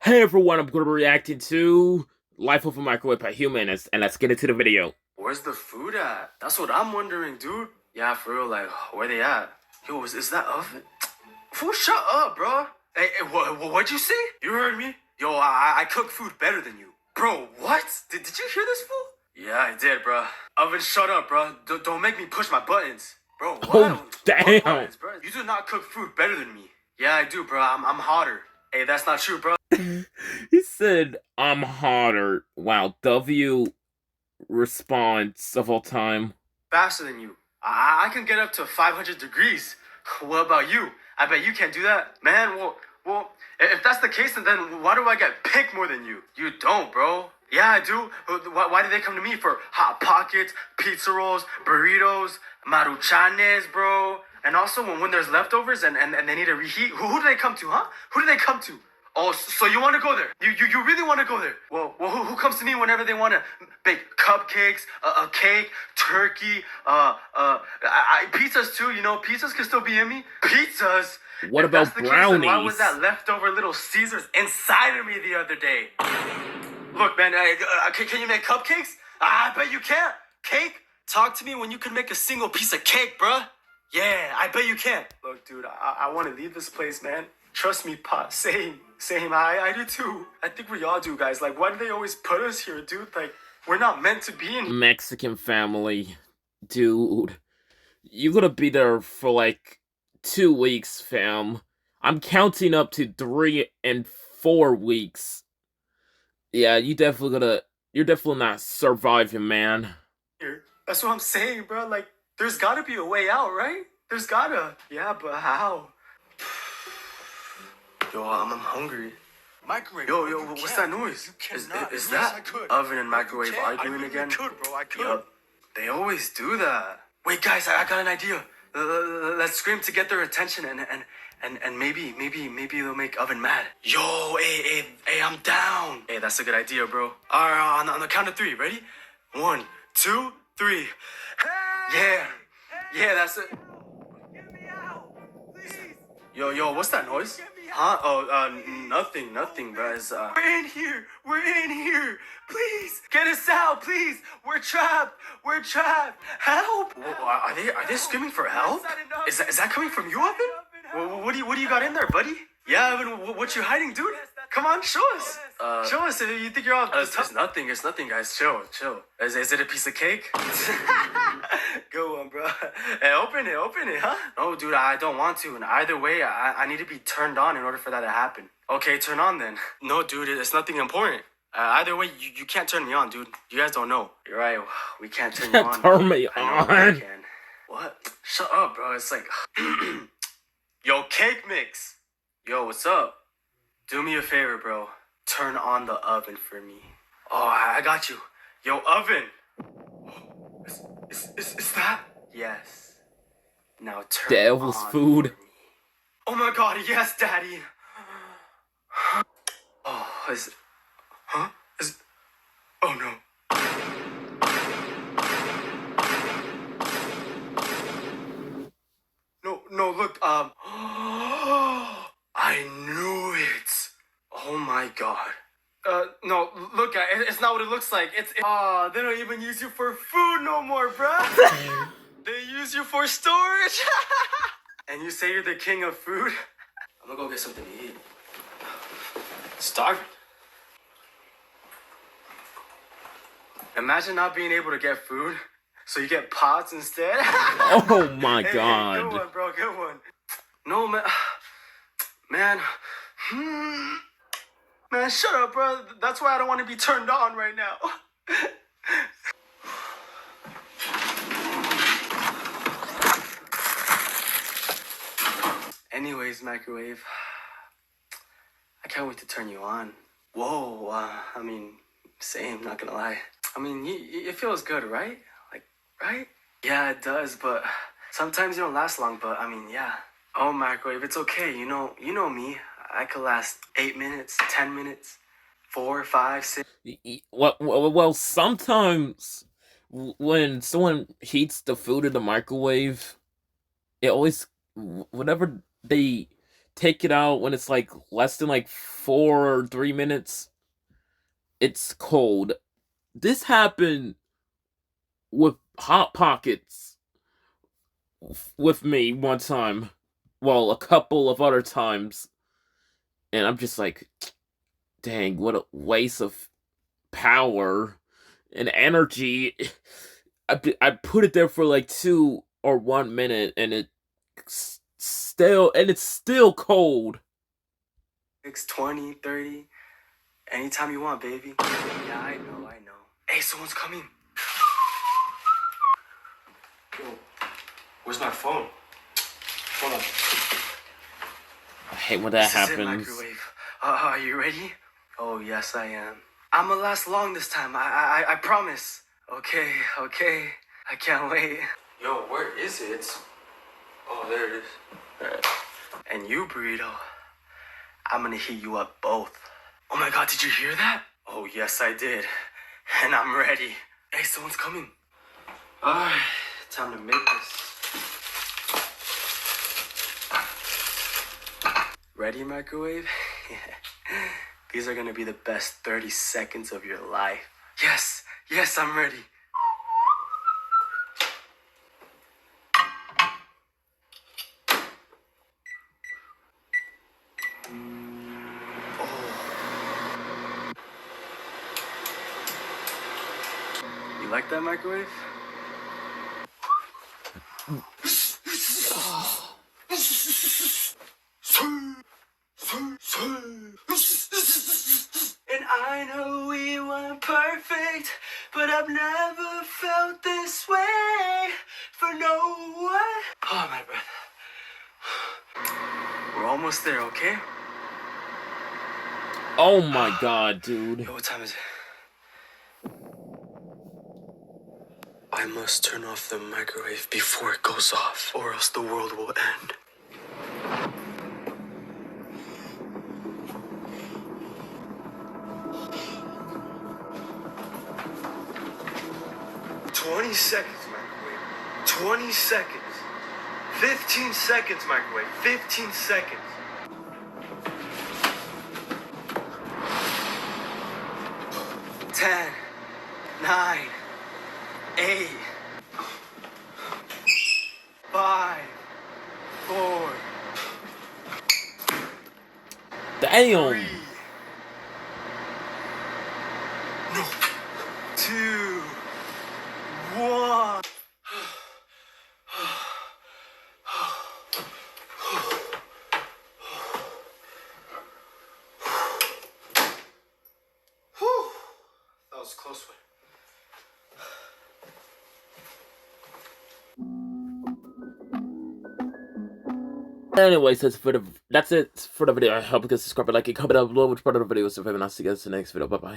Hey everyone, I'm going to be reacting to Life of a Microwave by Humanist, and let's get into the video. Where's the food at? That's what I'm wondering, dude. Yeah, for real, like, where they at? Yo, is that oven? Fool, shut up, bro. Hey, what'd you say? You heard me? Yo, I cook food better than you. Bro, what? Did you hear this, fool? Yeah, I did, bro. Oven, shut up, bro. Don't make me push my buttons. Bro, what? Oh, damn. What buttons, bro? You do not cook food better than me. Yeah, I do, bro. I'm hotter. Hey, that's not true, bro. He said, I'm hotter. Wow, W response of all time. Faster than you. I can get up to 500 degrees. What about you? I bet you can't do that. Man, well, if that's the case, then why do I get picked more than you? You don't, bro. Yeah, I do. Why do they come to me for Hot Pockets, pizza rolls, burritos, maruchanes, bro? And also when there's leftovers and they need to reheat, who do they come to, huh? Who do they come to? Oh, so you want to go there? You really want to go there? Well, who comes to me whenever they want to bake cupcakes, a cake, turkey, pizzas too? You know, pizzas can still be in me. Pizzas. What If about that's the case, brownies? then why was that leftover Little Caesars inside of me the other day? Look, man, can you make cupcakes? I bet you can't. Cake? Talk to me when you can make a single piece of cake, bruh. Yeah, I bet you can. Look, dude, I want to leave this place, man. Trust me, Pa. Same. I do too. I think we all do, guys. Like, why do they always put us here, dude? Like, we're not meant to be in. Mexican family. Dude. You're gonna be there for like 2 weeks, fam. I'm counting up to 3 and 4 weeks. Yeah, you're definitely not surviving, man. Here. That's what I'm saying, bro. Like, there's gotta be a way out, right? There's gotta. Yeah, but how? Yo, I'm hungry. Microwave. Yo, what's that noise? Is that oven and microwave arguing again? I could, bro. I could. Yup. They always do that. Wait, guys, I got an idea. Let's scream to get their attention and maybe they'll make oven mad. Yo, hey, I'm down. Hey, that's a good idea, bro. All right, on the count of 3. Ready? 1, 2, 3. Hey! Yeah, that's it. Get me out, please. Yo, what's that noise? Get me out. Huh? Oh, nothing, bro. It's, We're in here. Please. Get us out, please! We're trapped! Help! Are they screaming for help? Is that coming from you, Evan? What do you got in there, buddy? Yeah, Evan, what you hiding, dude? Come on, show us. Show us if you think you're all. It's nothing, guys. Chill. Is it a piece of cake? Good one, bro. Hey, open it, huh? No, dude, I don't want to. And either way, I need to be turned on in order for that to happen. Okay, turn on then. No, dude, it's nothing important. Either way, you can't turn me on, dude. You guys don't know. You're right. We can't turn you on. Turn me I know I on. can. What? Shut up, bro. It's like, yo, cake mix. Yo, what's up? Do me a favor, bro. Turn on the oven for me. Oh, I got you. Yo, oven. Is that? Yes. Now turn Devil's on food. for me. Oh my God, yes, Daddy. Oh, huh? Oh no. No, look, I knew it. Oh my God. No, look, it's not what it looks like. They don't even use you for food no more, bruh. They use you for storage. And you say you're the king of food? I'm gonna go get something to eat. Starving. Imagine not being able to get food, so you get pots instead. Oh my Hey, god. good one, bro. Good one. No, man. Man, shut up, bro. That's why I don't want to be turned on right now. Anyways, microwave. I can't wait to turn you on. Whoa, I mean, same, not gonna lie. I mean, it feels good, right? Like, right? Yeah, it does, but sometimes you don't last long, but I mean, yeah. Oh, microwave, it's okay. You know me. I could last 8 minutes, 10 minutes, 4, 5, 6. Well, sometimes when someone heats the food in the microwave, it always, whenever they take it out when it's like less than like 4 or 3 minutes, it's cold. This happened with Hot Pockets with me one time. Well, a couple of other times. And I'm just like, dang, what a waste of power and energy. I put it there for like 2 or 1 minute, and it's still cold. 20, 30, anytime you want, baby. Yeah, I know. Hey, someone's coming. Yo, where's my phone? Hold on. I hate when that This is it, happens. microwave. Are you ready? Oh, yes, I am. I'ma last long this time. I promise. Okay. I can't wait. Yo, where is it? Oh, there it is. And you, Burrito, I'm gonna heat you up both. Oh my God, did you hear that? Oh, yes, I did. And I'm ready. Hey, someone's coming. Alright, time to make this. Ready, microwave? These are gonna be the best 30 seconds of your life. Yes, I'm ready. You like that, microwave? And I know we weren't perfect, but I've never felt this way for no one. Oh, my breath. We're almost there, okay? Oh my God, dude. Yo, what time is it? I must turn off the microwave before it goes off, or else the world will end. $20 seconds, microwave. 20 seconds. 15 seconds, microwave. 15 seconds. Ten, 9, 8, 5, 4, Damn. 3, no, 2, 1. That was a close one. Anyways, that's it for the video. I hope you guys subscribe, like, and comment down below which part of the video is your favorite. And I'll see you guys in the next video. Bye bye.